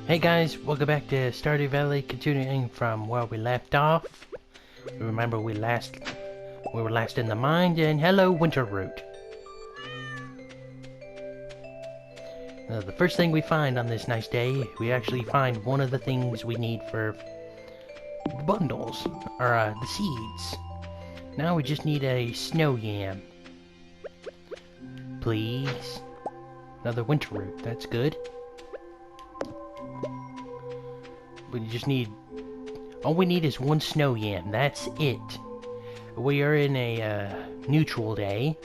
Hey guys, welcome back to Stardew Valley, continuing from where we left off. Remember we were last in the mine, and hello Winter Root. The first thing we find on this nice day, we actually find one of the things we need for the bundles, or the seeds. Now we just need a snow yam. Please. Another Winter Root, that's good. We just need... all we need is one snow yam. That's it. We are in a neutral day.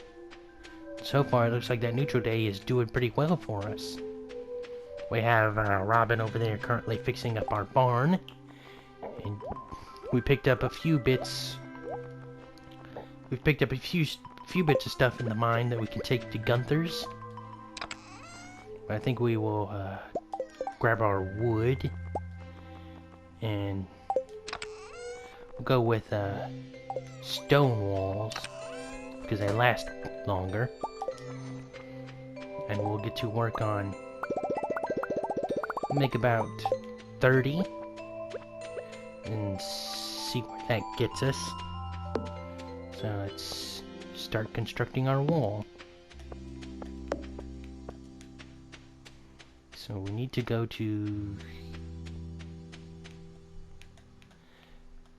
So far, it looks like that neutral day is doing pretty well for us. We have Robin over there currently fixing up our barn. And we picked up a few bits... we've picked up a few bits of stuff in the mine that we can take to Gunther's. But I think we will grab our wood. And we'll go with stone walls because they last longer. And we'll get to work on make about 30 and see where that gets us. So let's start constructing our wall. So we need to go to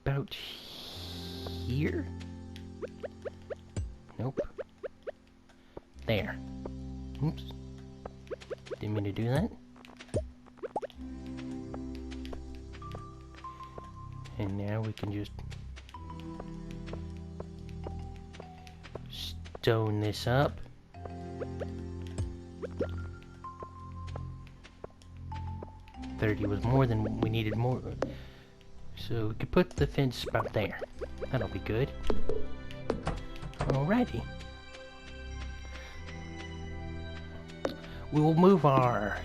about here? Nope. There. Oops. Didn't mean to do that. And now we can just stone this up. $30 was more than we needed more. So we could put the fence about there. That'll be good. Alrighty. We will move our...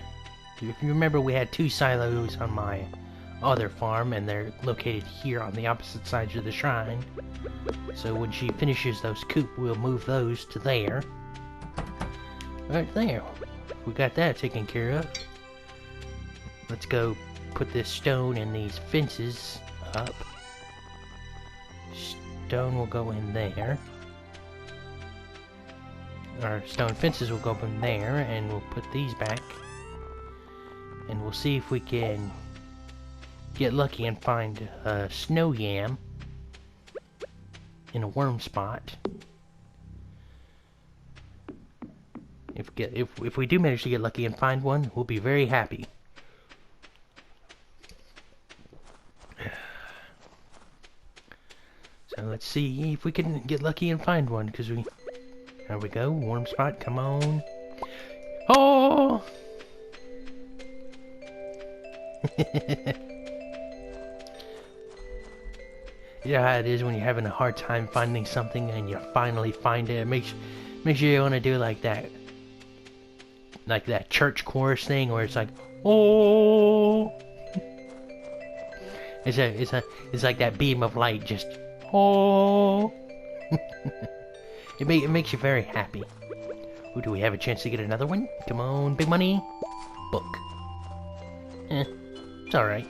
if you remember, we had 2 silos on my other farm, and they're located here on the opposite sides of the shrine. So when she finishes those coop, we'll move those to there. Right there. We got that taken care of. Let's go put this stone in these fences up. Stone will go in there. Our stone fences will go in there, and we'll put these back. And we'll see if we can get lucky and find a snow yam in a worm spot. If we do manage to get lucky and find one, we'll be very happy. So let's see if we can get lucky and find one, because we... there we go, warm spot, come on. Oh! You know how it is when you're having a hard time finding something and you finally find it. It makes you want to do like that church chorus thing where it's like, oh! It's like that beam of light just... oh! It makes you very happy. Ooh, do we have a chance to get another one? Come on, big money. Book. It's alright.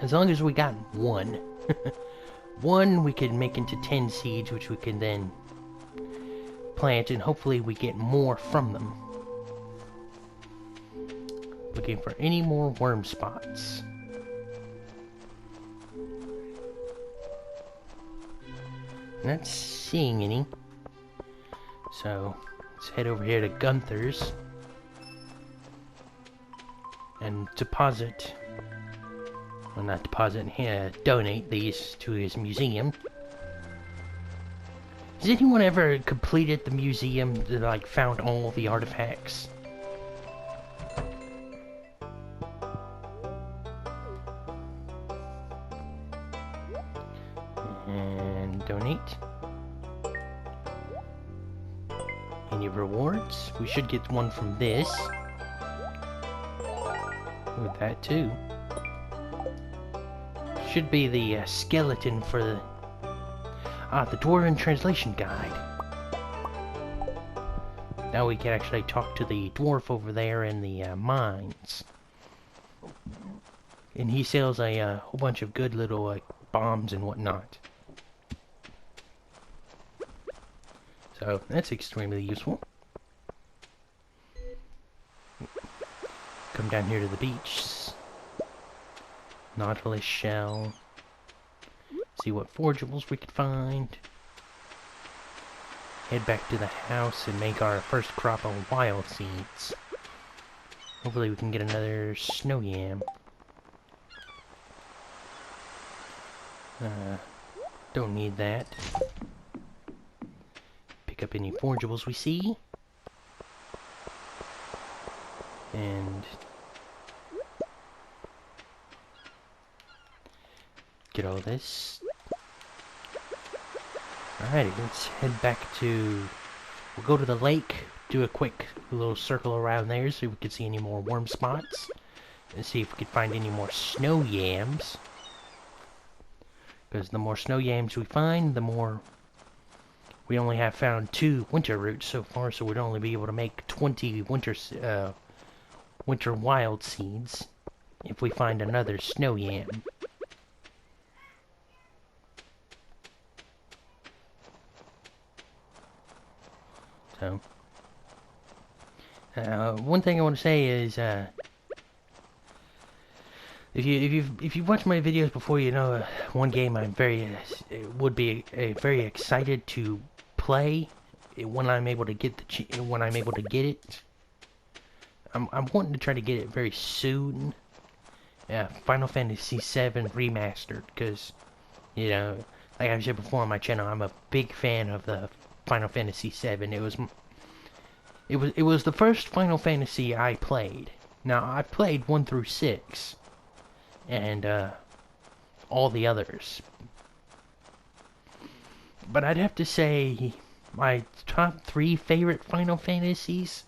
As long as we got one. One we can make into 10 seeds, which we can then plant, and hopefully we get more from them. Looking for any more worm spots. Not seeing any. So let's head over here to Gunther's and deposit, well, not deposit, donate these to his museum. Has anyone ever completed the museum that, like, found all the artifacts? And donate. Any rewards? We should get one from this. With that too. Should be the skeleton for the... the Dwarven Translation Guide. Now we can actually talk to the dwarf over there in the mines. And he sells a whole bunch of good little bombs and whatnot. So that's extremely useful. Come down here to the beach. Nautilus shell. See what forgeables we could find. Head back to the house and make our first crop of wild seeds. Hopefully we can get another snow yam. Don't need that. Pick up any forgeables we see. And get all this. Alrighty, let's head back to... We'll go to the lake, do a quick little circle around there so we can see any more warm spots. And see if we can find any more snow yams. Because the more snow yams we find, the more... We only have found 2 winter roots so far, so we'd only be able to make 20 winter wild seeds if we find another snow yam. So, one thing I want to say is, if you've watched my videos before, you know one game I'm would be very excited to play when I'm able to get it. I'm wanting to try to get it very soon. Final Fantasy VII Remastered, because you know, like I've said before on my channel, I'm a big fan of the Final Fantasy VII. It was the first Final Fantasy I played. Now I played 1 through 6, and all the others. But I'd have to say my top 3 favorite Final Fantasies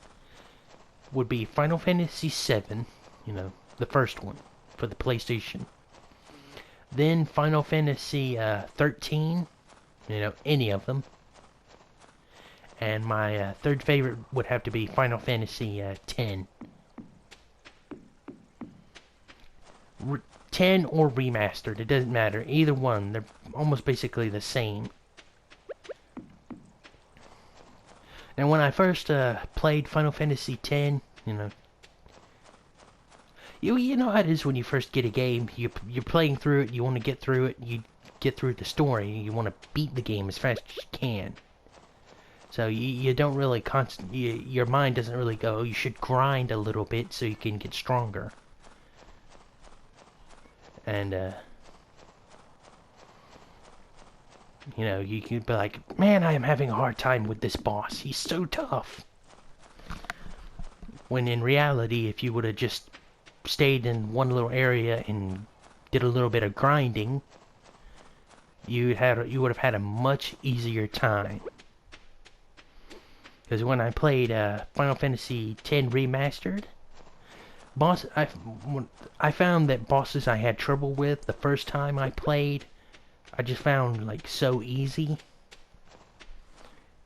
would be Final Fantasy VII, you know, the first one for the PlayStation. Then Final Fantasy 13, you know, any of them. And my third favorite would have to be Final Fantasy 10. 10 or remastered, it doesn't matter. Either one, they're almost basically the same. And when I first played Final Fantasy X, you know, you know how it is when you first get a game. You're playing through it, you want to get through it, you get through the story, you want to beat the game as fast as you can. So you don't really your mind doesn't really go, oh, you should grind a little bit so you can get stronger. And you know, you could be like, man, I am having a hard time with this boss. He's so tough. When in reality, if you would have just stayed in one little area and did a little bit of grinding, you would have had a much easier time. Because when I played Final Fantasy X Remastered, I found that bosses I had trouble with the first time I played, I just found like so easy.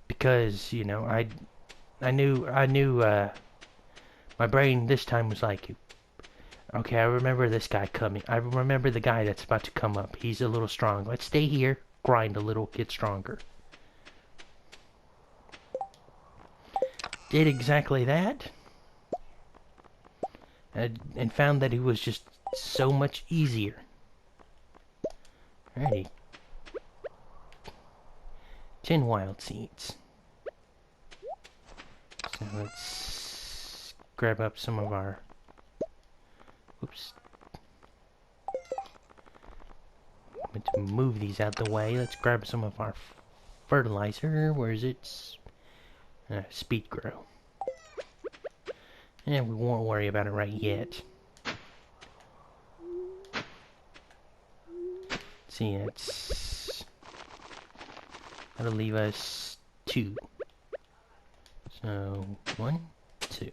Because, you know, I knew my brain this time was like, okay, I remember this guy coming. I remember the guy that's about to come up. He's a little strong. Let's stay here, grind a little, get stronger. Did exactly that. And found that it was just so much easier. Alrighty. 10 wild seeds. So let's grab up some of our... Oops. I'm going to move these out the way. Let's grab some of our fertilizer. Where is it? Speed grow. And we won't worry about it right yet. See, that'll leave us 2. So 1, 2.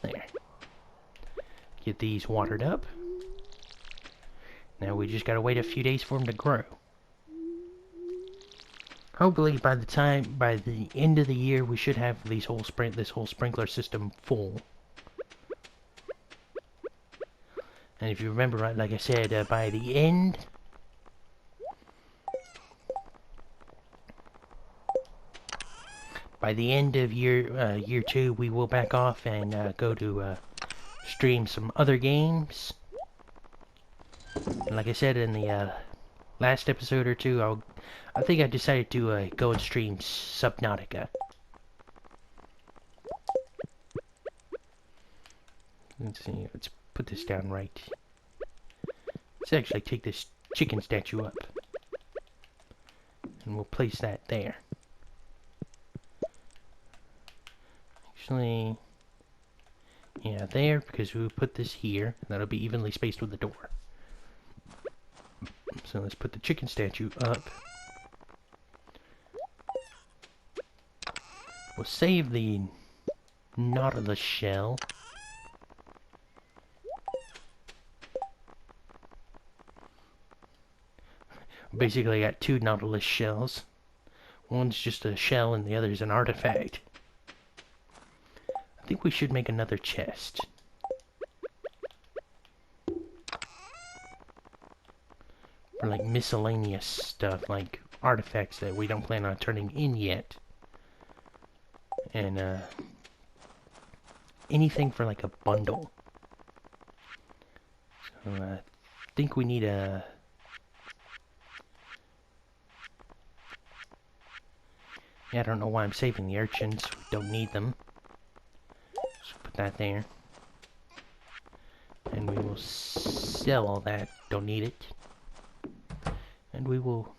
There. Get these watered up. Now we just gotta wait a few days for them to grow. hopefully by the end of the year, we should have this whole sprinkler system full. And if you remember right, like I said, by the end of year 2, we will back off and go to stream some other games. And like I said in the last episode or two, I think I decided to go and stream Subnautica. Let's see, let's put this down right. Let's actually take this chicken statue up. And we'll place that there. Actually, yeah, there, because we put this here. That'll be evenly spaced with the door. So let's put the chicken statue up. We'll save the Nautilus shell. Basically, I got 2 Nautilus shells. One's just a shell and the other's an artifact. I think we should make another chest. For like miscellaneous stuff, like artifacts that we don't plan on turning in yet. And anything for like a bundle. So I think we need a... Yeah, I don't know why I'm saving the urchins. We don't need them. So put that there. And we will sell all that. Don't need it. And we will...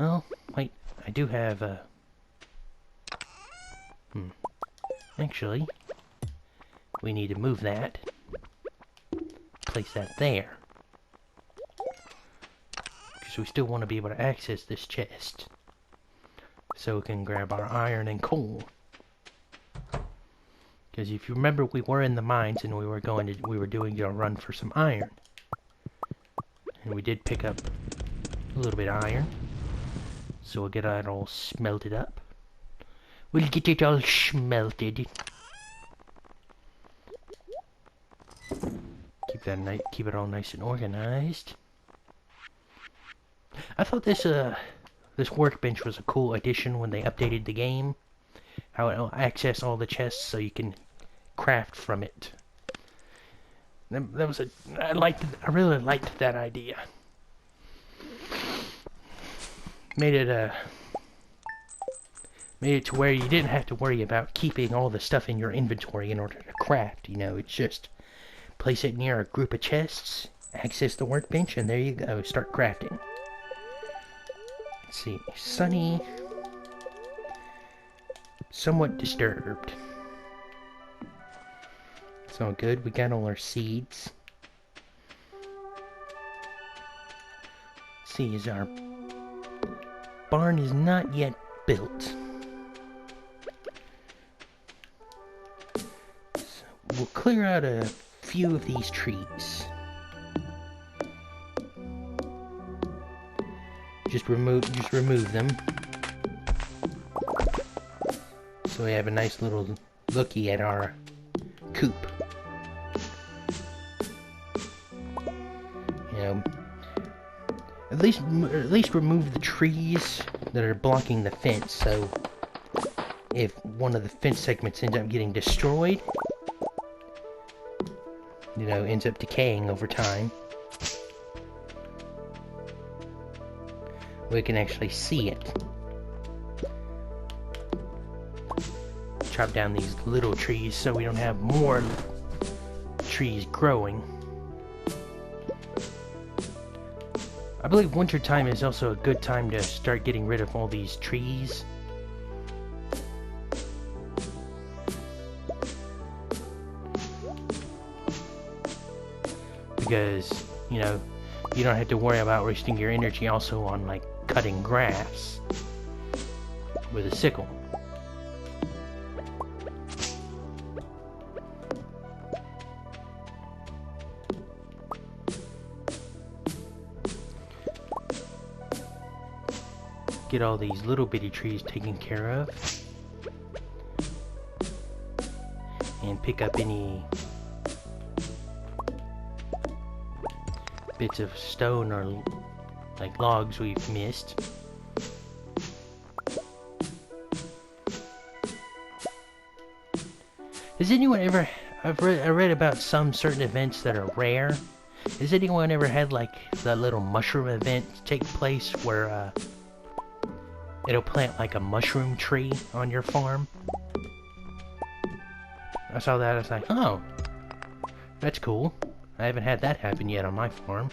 Well, wait. I do have a... Actually, we need to move that. Place that there. Because we still want to be able to access this chest. So we can grab our iron and coal. Because if you remember, we were in the mines and we were doing a run for some iron. And we did pick up a little bit of iron. So we'll get it all smelted up. We'll get it all smelted. Keep it all nice and organized. I thought this workbench was a cool addition when they updated the game. How it'll access all the chests so you can craft from it. I really liked that idea. Made it to where you didn't have to worry about keeping all the stuff in your inventory in order to craft. You know, it's just place it near a group of chests, access the workbench, and there you go, start crafting. Let's see, sunny, somewhat disturbed. It's all good, we got all our seeds. Let's see, our barn is not yet built. So we'll clear out a few of these trees. Just remove them. So we have a nice little looky at our coop. You know, at least remove the trees that are blocking the fence, so if one of the fence segments ends up getting destroyed, you know, ends up decaying over time, we can actually see it. Chop down these little trees so we don't have more trees growing. I believe winter time is also a good time to start getting rid of all these trees. Because, you know, you don't have to worry about wasting your energy also on, like, cutting grass with a sickle. get all these little bitty trees taken care of. And pick up any bits of stone or like logs we've missed. Has anyone ever... I read about some certain events that are rare. Has anyone ever had like the little mushroom event take place where it'll plant like a mushroom tree on your farm? I saw that, I was like, oh, that's cool. I haven't had that happen yet on my farm.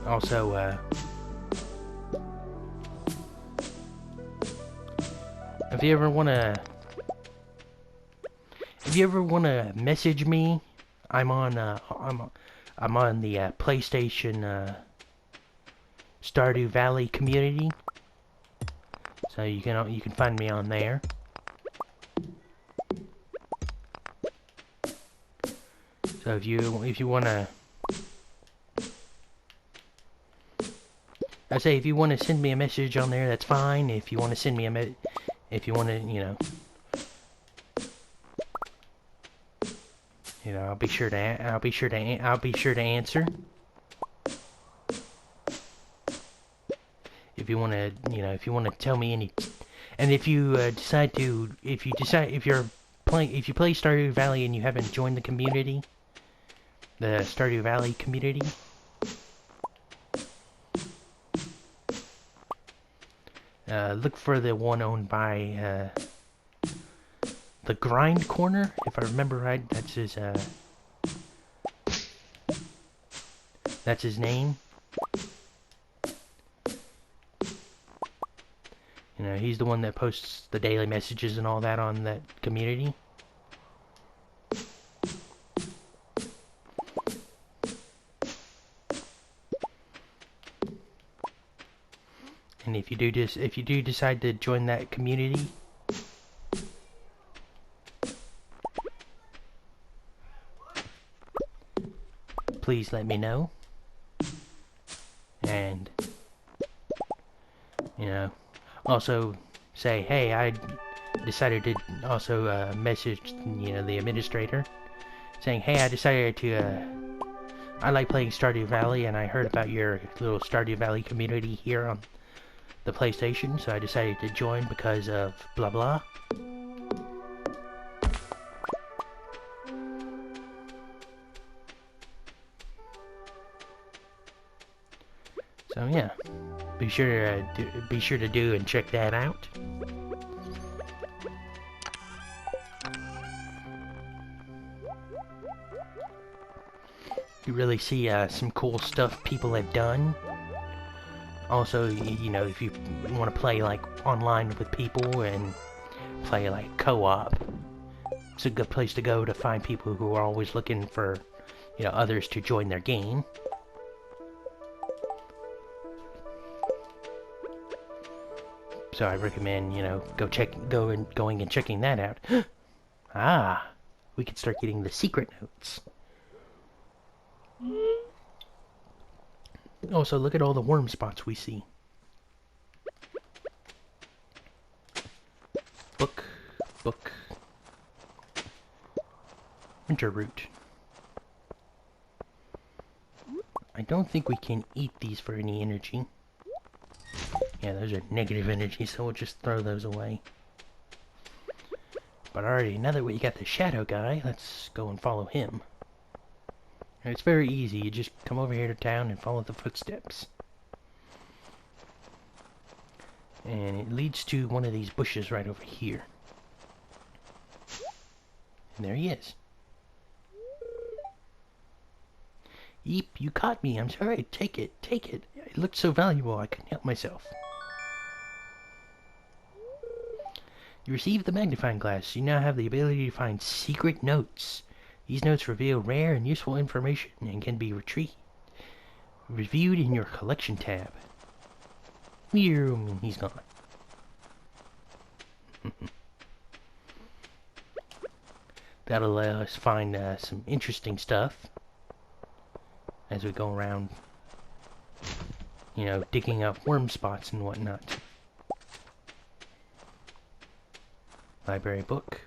Also, if you ever wanna message me, I'm on I'm on the PlayStation Stardew Valley community, so you can find me on there. So if you wanna, I say if you want to send me a message on there, that's fine. If you want to send me if you want to, I'll be sure to answer. If you want to, if you want to tell me any, and if you if you play Stardew Valley and you haven't joined the community, the Stardew Valley community, look for the one owned by the Grind Corner, if I remember right. That's his name. He's the one that posts the daily messages and all that on that community. And if you do decide to join that community, please let me know. And also say, hey, I decided to also message the administrator saying, hey, I decided to I like playing Stardew Valley and I heard about your little Stardew Valley community here on the PlayStation, so I decided to join because of blah blah. So yeah, be sure to do and check that out. You really see some cool stuff people have done. Also, if you want to play like online with people and play like co-op, it's a good place to go to find people who are always looking for, others to join their game. So I recommend, going and checking that out. Ah, we can start getting the secret notes. Also, look at all the worm spots we see. Book. Winter root. I don't think we can eat these for any energy. Yeah, those are negative energy, so we'll just throw those away. But alrighty, now that we got the shadow guy, let's go and follow him. And it's very easy, you just come over here to town and follow the footsteps. And it leads to one of these bushes right over here. And there he is. Yeep, you caught me, I'm sorry, take it. It looked so valuable, I couldn't help myself. You received the magnifying glass. You now have the ability to find secret notes. These notes reveal rare and useful information and can be reviewed in your collection tab. He's gone. That'll let us find some interesting stuff as we go around, you know, digging up worm spots and whatnot. Library book.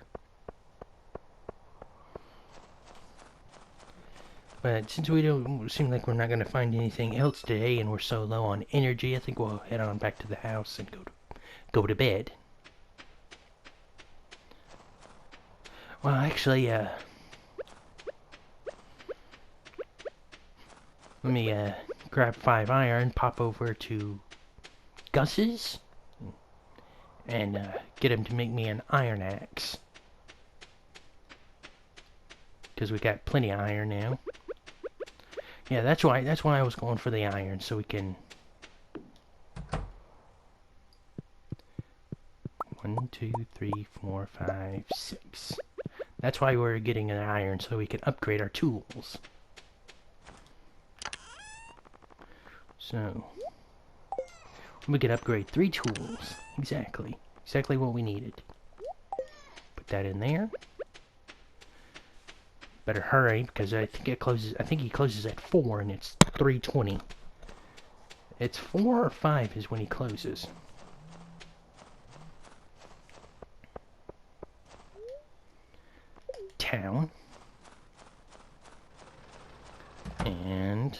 But since we don't seem like we're not going to find anything else today and we're so low on energy, I think we'll head on back to the house and go to bed. Well, actually, let me grab 5 iron, pop over to Gus's, and get him to make me an iron axe. Because we got plenty of iron now. Yeah, that's why I was going for the iron, so we can... 1, 2, 3, 4, 5, 6. That's why we're getting an iron, so we can upgrade our tools. So, we could upgrade 3 tools. Exactly what we needed. Put that in there. Better hurry, because I think he closes at 4 and it's 3:20. It's 4 or 5 is when he closes. Town. And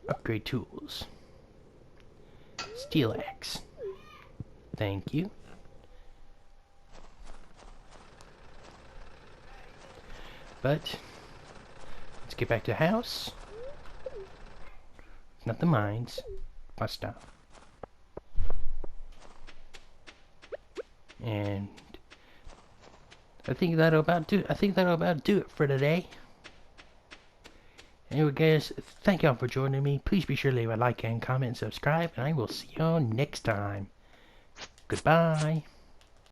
upgrade tools. Steel axe. Thank you. But let's get back to the house. Not the mines. My stuff. And I think that'll about do it for today. Anyway, guys, thank y'all for joining me. Please be sure to leave a like and comment and subscribe, and I will see y'all next time. Goodbye.